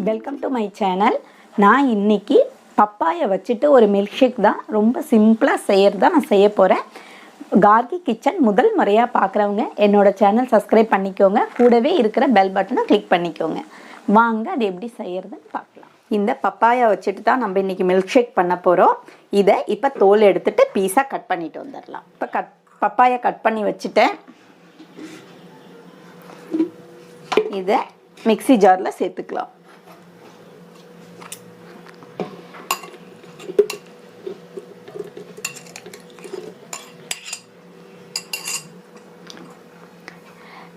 Welcome to my channel. நான் இன்றைக்கி பப்பாயை வச்சுட்டு ஒரு மில்க் ஷேக் தான் ரொம்ப சிம்பிளாக செய்கிறது நான் செய்ய போகிறேன். கார்கி கிச்சன் முதல் முறையாக பார்க்குறவங்க என்னோடய சேனல் சப்ஸ்கிரைப் பண்ணிக்கோங்க, கூடவே இருக்கிற பெல் பட்டனை கிளிக் பண்ணிக்கோங்க. வாங்க அது எப்படி செய்கிறதுன்னு பார்க்கலாம். இந்த பப்பாயை வச்சுட்டு தான் நம்ம இன்றைக்கி மில்க் ஷேக் பண்ண போகிறோம். இதை இப்போ தோல் எடுத்துகிட்டு பீஸாக கட் பண்ணிட்டு வந்துடலாம். இப்போ பப்பாயை கட் பண்ணி வச்சுட்டேன். இதை மிக்ஸி ஜாரில் சேர்த்துக்கலாம்.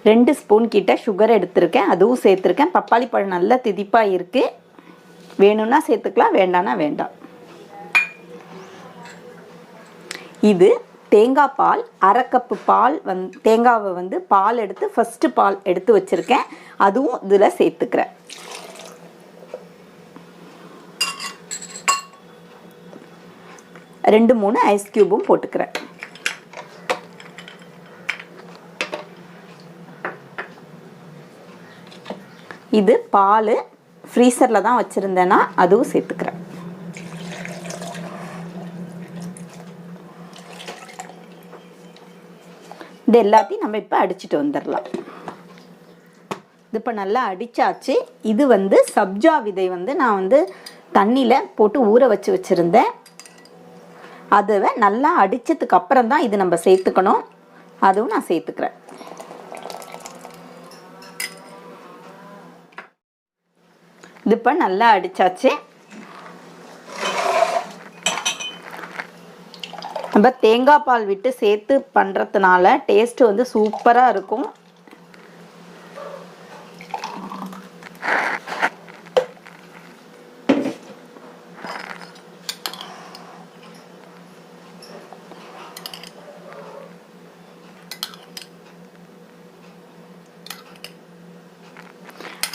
ரெண்டு ஸ்பூன் கிட்ட சுகர் எடுத்திருக்கேன், அதுவும் சேர்த்துருக்கேன். பப்பாளி பழம் நல்ல திதிப்பாக இருக்குது, வேணும்னா சேர்த்துக்கலாம், வேண்டாம்னா வேண்டாம். இது தேங்காய் பால், அரை கப்பு பால் தேங்காவை பால் எடுத்து ஃபஸ்ட்டு பால் எடுத்து வச்சுருக்கேன், அதுவும் இதில் சேர்த்துக்கிறேன். ரெண்டு மூணு ஐஸ் க்யூபும் போட்டுக்கிறேன். இது பால் ஃப்ரீசரில் தான் வச்சுருந்தேன்னா அதுவும் சேர்த்துக்கிறேன். இது எல்லாத்தையும் நம்ம இப்போ அடிச்சுட்டு வந்துடலாம். இது இப்போ நல்லா அடித்தாச்சு. இது சப்ஜா விதை நான் தண்ணியில் போட்டு ஊற வச்சுருந்தேன். அதை நல்லா அடித்ததுக்கு அப்புறம் தான் இது நம்ம சேர்த்துக்கணும். அதுவும் நான் சேர்த்துக்கிறேன். இது இப்போ நல்லா அடித்தாச்சு. நம்ம தேங்காய் பால் விட்டு சேர்த்து பண்ணுறதுனால டேஸ்ட்டு சூப்பராக இருக்கும்.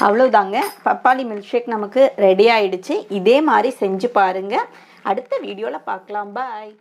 அவ்வளோதாங்க, பப்பாளி மில்க் ஷேக் நமக்கு ரெடி ஆயிடுச்சு. இதே மாதிரி செஞ்சு பாருங்கள். அடுத்த வீடியோவில் பார்க்கலாம். பாய்.